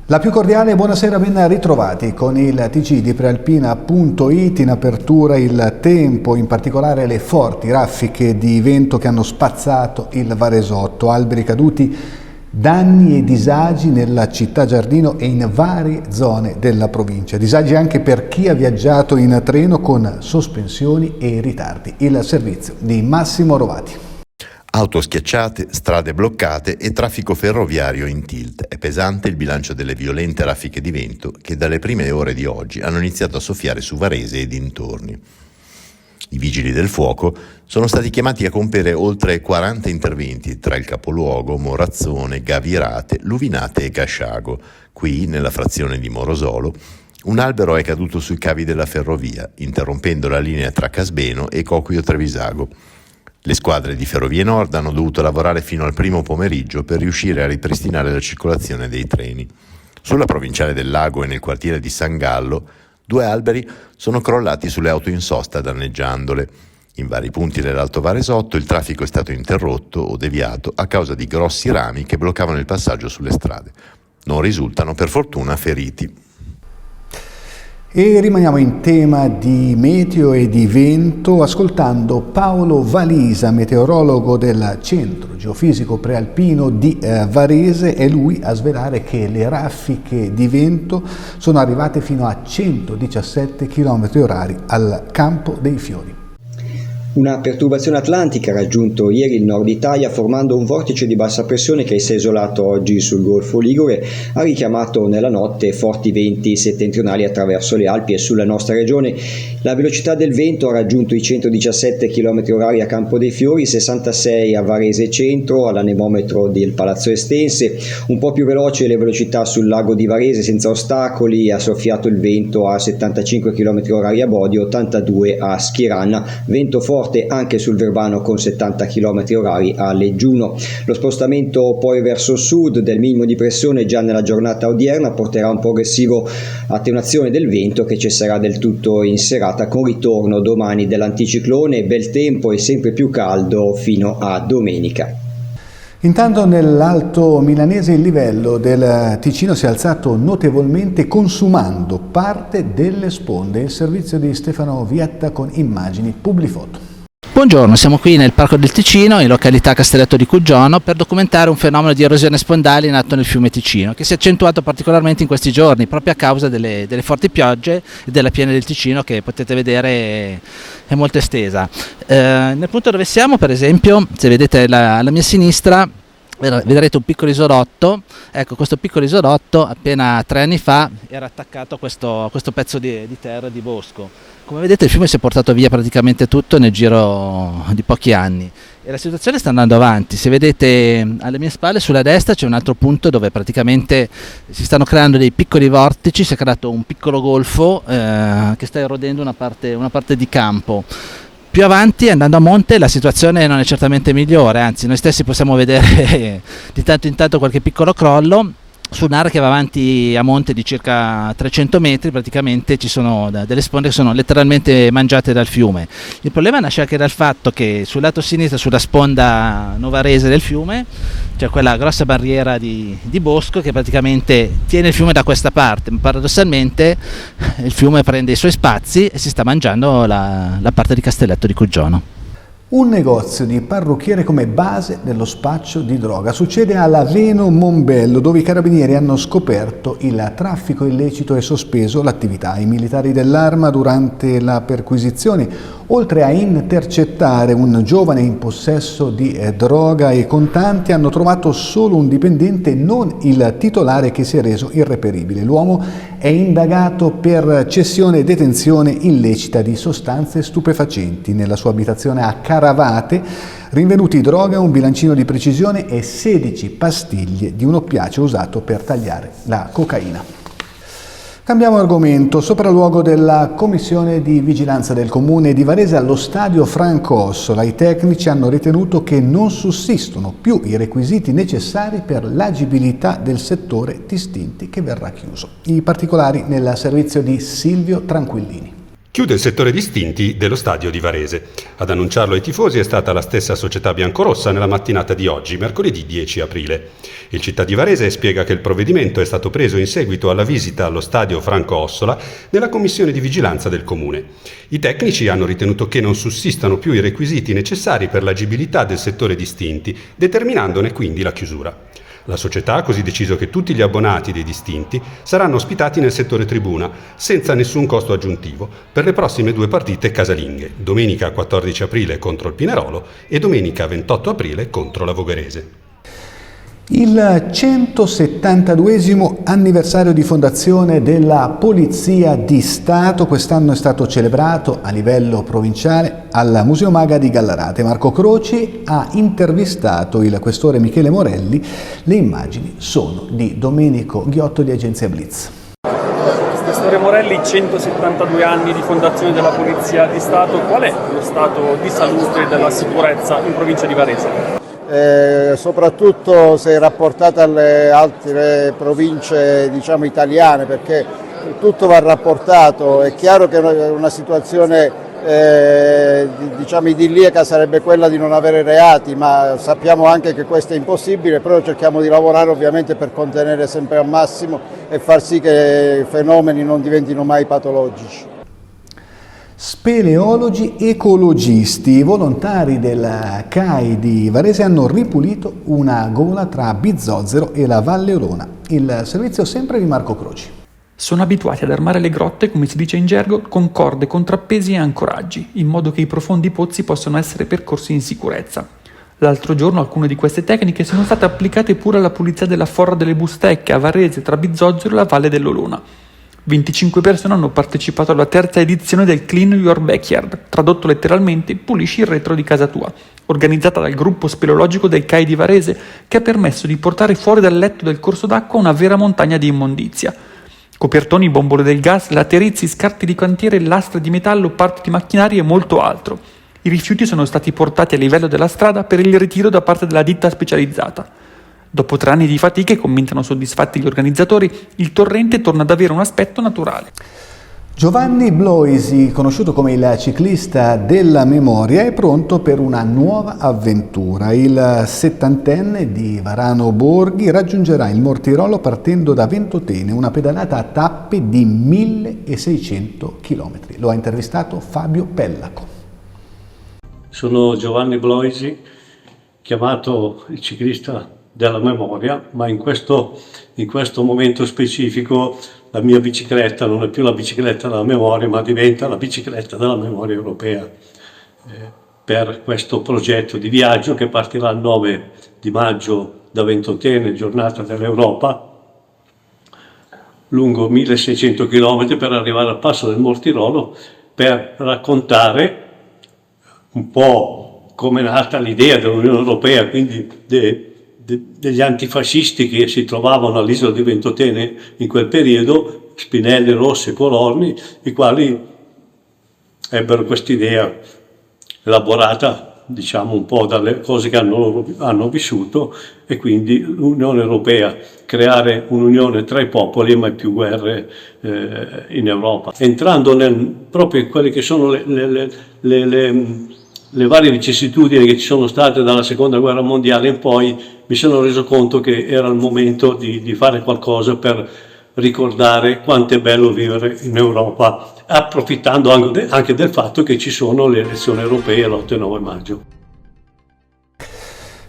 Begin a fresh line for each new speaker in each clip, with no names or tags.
La più cordiale buonasera, ben ritrovati con il TG di Prealpina.it. In apertura il tempo, in particolare le forti raffiche di vento che hanno spazzato il Varesotto, alberi caduti, danni e disagi nella città Giardino e in varie zone della provincia. Disagi anche per chi ha viaggiato in treno con sospensioni e ritardi. Il servizio di Massimo Rovati.
Auto schiacciate, strade bloccate e traffico ferroviario in tilt. È pesante il bilancio delle violente raffiche di vento che dalle prime ore di oggi hanno iniziato a soffiare su Varese e dintorni. I vigili del fuoco sono stati chiamati a compiere oltre 40 interventi tra il capoluogo, Morazzone, Gavirate, Luvinate e Casciago. Qui, nella frazione di Morosolo, un albero è caduto sui cavi della ferrovia, interrompendo la linea tra Casbeno e Coquio Trevisago. Le squadre di Ferrovie Nord hanno dovuto lavorare fino al primo pomeriggio per riuscire a ripristinare la circolazione dei treni. Sulla provinciale del Lago e nel quartiere di San Gallo, 2 alberi sono crollati sulle auto in sosta danneggiandole. In vari punti dell'Alto Varesotto il traffico è stato interrotto o deviato a causa di grossi rami che bloccavano il passaggio sulle strade. Non risultano per fortuna feriti.
E rimaniamo in tema di meteo e di vento ascoltando Paolo Valisa, meteorologo del Centro Geofisico Prealpino di Varese. È lui a svelare che le raffiche di vento sono arrivate fino a 117 km/h al Campo dei Fiori.
Una perturbazione atlantica ha raggiunto ieri il nord Italia formando un vortice di bassa pressione che si è isolato oggi sul Golfo Ligure, ha richiamato nella notte forti venti settentrionali attraverso le Alpi e sulla nostra regione. La velocità del vento ha raggiunto i 117 km/h a Campo dei Fiori, 66 a Varese Centro, all'anemometro del Palazzo Estense. Un po' più veloce le velocità sul lago di Varese senza ostacoli, ha soffiato il vento a 75 km/h a Bodio, 82 a Schieranna, vento forte anche sul Verbano con 70 km/h a Leggiuno. Lo spostamento poi verso sud del minimo di pressione già nella giornata odierna porterà un progressivo attenuazione del vento che cesserà del tutto in serata con ritorno domani dell'anticiclone, bel tempo e sempre più caldo fino a domenica.
Intanto nell'Alto Milanese il livello del Ticino si è alzato notevolmente consumando parte delle sponde. Il servizio di Stefano Vietta con immagini Publifoto.
Buongiorno, siamo qui nel Parco del Ticino, in località Castelletto di Cuggiono, per documentare un fenomeno di erosione spondale in atto nel fiume Ticino, che si è accentuato particolarmente in questi giorni, proprio a causa delle forti piogge e della piena del Ticino che potete vedere è molto estesa. Nel punto dove siamo, per esempio, se vedete alla mia sinistra, vedrete un piccolo isolotto. Ecco, questo piccolo isolotto appena 3 anni fa era attaccato a questo pezzo di terra di bosco. Come vedete il fiume si è portato via praticamente tutto nel giro di pochi anni e la situazione sta andando avanti. Se vedete alle mie spalle sulla destra c'è un altro punto dove praticamente si stanno creando dei piccoli vortici, si è creato un piccolo golfo che sta erodendo una parte di campo. Più avanti, andando a monte, la situazione non è certamente migliore, anzi noi stessi possiamo vedere di tanto in tanto qualche piccolo crollo. Su un'area che va avanti a monte di circa 300 metri praticamente ci sono delle sponde che sono letteralmente mangiate dal fiume. Il problema nasce anche dal fatto che sul lato sinistro, sulla sponda novarese del fiume, c'è quella grossa barriera di bosco che praticamente tiene il fiume da questa parte, ma paradossalmente il fiume prende i suoi spazi e si sta mangiando la parte di Castelletto di Cuggiono.
Un negozio di parrucchiere come base dello spaccio di droga. Succede a Laveno Monbello, dove i carabinieri hanno scoperto il traffico illecito e sospeso l'attività. I militari dell'Arma, durante la perquisizione, oltre a intercettare un giovane in possesso di droga e contanti, hanno trovato solo un dipendente, non il titolare, che si è reso irreperibile. L'uomo è indagato per cessione e detenzione illecita di sostanze stupefacenti. Nella sua abitazione a Caravate, rinvenuti droga, un bilancino di precisione e 16 pastiglie di un oppiaceo usato per tagliare la cocaina. Cambiamo argomento. Sopralluogo della Commissione di Vigilanza del Comune di Varese allo stadio Franco Ossola. I tecnici hanno ritenuto che non sussistono più i requisiti necessari per l'agibilità del settore distinti che verrà chiuso. I particolari nel servizio di Silvio Tranquillini.
Chiude il settore distinti dello stadio di Varese. Ad annunciarlo ai tifosi è stata la stessa società biancorossa nella mattinata di oggi, mercoledì 10 aprile. Il città di Varese spiega che il provvedimento è stato preso in seguito alla visita allo stadio Franco Ossola nella commissione di vigilanza del comune. I tecnici hanno ritenuto che non sussistano più i requisiti necessari per l'agibilità del settore distinti, determinandone quindi la chiusura. La società ha così deciso che tutti gli abbonati dei distinti saranno ospitati nel settore tribuna, senza nessun costo aggiuntivo, per le prossime 2 partite casalinghe, domenica 14 aprile contro il Pinerolo e domenica 28 aprile contro la Vogherese.
Il 172esimo anniversario di fondazione della Polizia di Stato quest'anno è stato celebrato a livello provinciale al Museo Maga di Gallarate. Marco Croci ha intervistato il questore Michele Morelli. Le immagini sono di Domenico Ghiotto di Agenzia Blitz.
Questore Morelli, 172 anni di fondazione della Polizia di Stato. Qual è lo stato di salute e della sicurezza in provincia di Varese?
Soprattutto se rapportata alle altre province italiane, perché tutto va rapportato. È chiaro che una situazione idilliaca sarebbe quella di non avere reati, ma sappiamo anche che questo è impossibile, però cerchiamo di lavorare ovviamente per contenere sempre al massimo e far sì che i fenomeni non diventino mai patologici.
Speleologi ecologisti, volontari del CAI di Varese hanno ripulito una gola tra Bizzozero e la Valle Olona. Il servizio sempre di Marco Croci.
Sono abituati ad armare le grotte, come si dice in gergo, con corde, contrappesi e ancoraggi, in modo che i profondi pozzi possano essere percorsi in sicurezza. L'altro giorno alcune di queste tecniche sono state applicate pure alla pulizia della Forra delle Bustecche a Varese tra Bizzozero e la Valle dell'Olona. 25 persone hanno partecipato alla 3ª edizione del Clean Your Backyard, tradotto letteralmente pulisci il retro di casa tua, organizzata dal gruppo speleologico del CAI di Varese, che ha permesso di portare fuori dal letto del corso d'acqua una vera montagna di immondizia. Copertoni, bombole del gas, laterizi, scarti di cantiere, lastre di metallo, parti di macchinari e molto altro. I rifiuti sono stati portati a livello della strada per il ritiro da parte della ditta specializzata. Dopo 3 anni di fatiche, commentano soddisfatti gli organizzatori, il torrente torna ad avere un aspetto naturale.
Giovanni Bloisi, conosciuto come il ciclista della memoria, è pronto per una nuova avventura. Il 70enne di Varano Borghi raggiungerà il Mortirolo partendo da Ventotene, una pedalata a tappe di 1600 km. Lo ha intervistato Fabio Pellaco.
Sono Giovanni Bloisi, chiamato il ciclista della memoria, ma in questo momento specifico la mia bicicletta non è più la bicicletta della memoria, ma diventa la bicicletta della memoria europea, per questo progetto di viaggio che partirà il 9 di maggio da Ventotene, giornata dell'Europa, lungo 1600 km per arrivare al passo del Mortirolo, per raccontare un po' come è nata l'idea dell'Unione Europea, quindi degli antifascisti che si trovavano all'isola di Ventotene in quel periodo, Spinelli, Rossi e Colorni, i quali ebbero quest'idea elaborata, un po' dalle cose che hanno vissuto, e quindi l'Unione Europea, creare un'unione tra i popoli e mai più guerre in Europa. Entrando proprio in quelle che sono le varie vicissitudini che ci sono state dalla Seconda Guerra Mondiale in poi, mi sono reso conto che era il momento di fare qualcosa per ricordare quanto è bello vivere in Europa, approfittando anche del fatto che ci sono le elezioni europee l'8 e 9 maggio.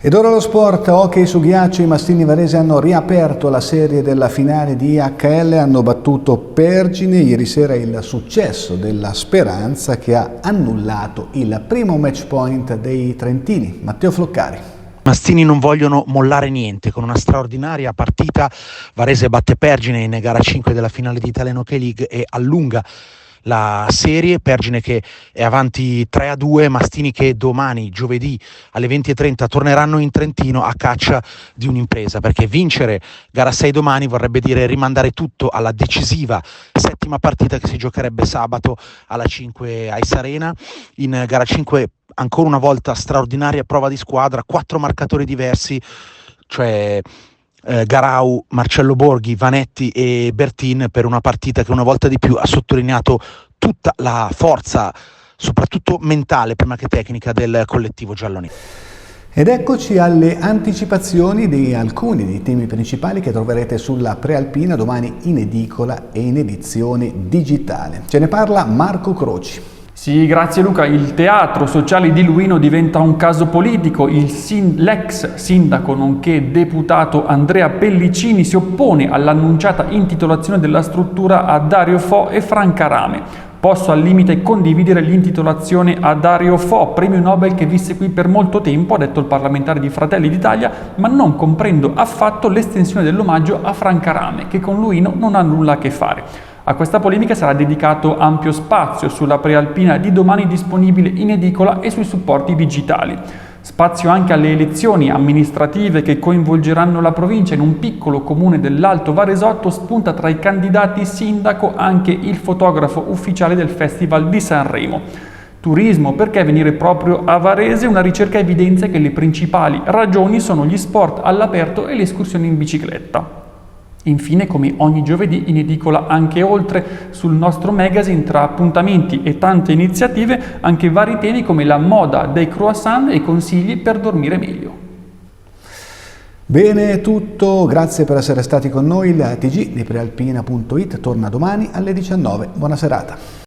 Ed ora lo sport, hockey su ghiaccio, i Mastini Varese hanno riaperto la serie della finale di IHL, hanno battuto Pergine, ieri sera il successo della Speranza che ha annullato il primo match point dei trentini. Matteo Floccari.
Mastini non vogliono mollare niente, con una straordinaria partita Varese batte Pergine in gara 5 della finale di Italian Hockey League e allunga la serie. Pergine che è avanti 3-2, Mastini che domani, giovedì alle 20:30 torneranno in Trentino a caccia di un'impresa, perché vincere gara 6 domani vorrebbe dire rimandare tutto alla decisiva 7ª partita che si giocherebbe sabato alla 5 Ice Arena. In gara 5 ancora una volta straordinaria prova di squadra, 4 marcatori diversi, cioè Garau, Marcello Borghi, Vanetti e Bertin, per una partita che una volta di più ha sottolineato tutta la forza, soprattutto mentale prima che tecnica, del collettivo giallonero.
Ed eccoci alle anticipazioni di alcuni dei temi principali che troverete sulla Prealpina domani in edicola e in edizione digitale. Ce ne parla Marco Croci.
Sì, grazie Luca. Il teatro sociale di Luino diventa un caso politico. L'ex sindaco nonché deputato Andrea Pellicini si oppone all'annunciata intitolazione della struttura a Dario Fo e Franca Rame. Posso al limite condividere l'intitolazione a Dario Fo, premio Nobel che visse qui per molto tempo, ha detto il parlamentare di Fratelli d'Italia, ma non comprendo affatto l'estensione dell'omaggio a Franca Rame, che con Luino non ha nulla a che fare. A questa polemica sarà dedicato ampio spazio sulla Prealpina di domani, disponibile in edicola e sui supporti digitali. Spazio anche alle elezioni amministrative che coinvolgeranno la provincia. In un piccolo comune dell'Alto Varesotto spunta tra i candidati sindaco anche il fotografo ufficiale del Festival di Sanremo. Turismo, perché venire proprio a Varese? Una ricerca evidenzia che le principali ragioni sono gli sport all'aperto e le escursioni in bicicletta. Infine, come ogni giovedì, in edicola anche oltre sul nostro magazine, tra appuntamenti e tante iniziative, anche vari temi come la moda dei croissant e consigli per dormire meglio.
Bene, è tutto, grazie per essere stati con noi. Il TG di Prealpina.it torna domani alle 19. Buona serata.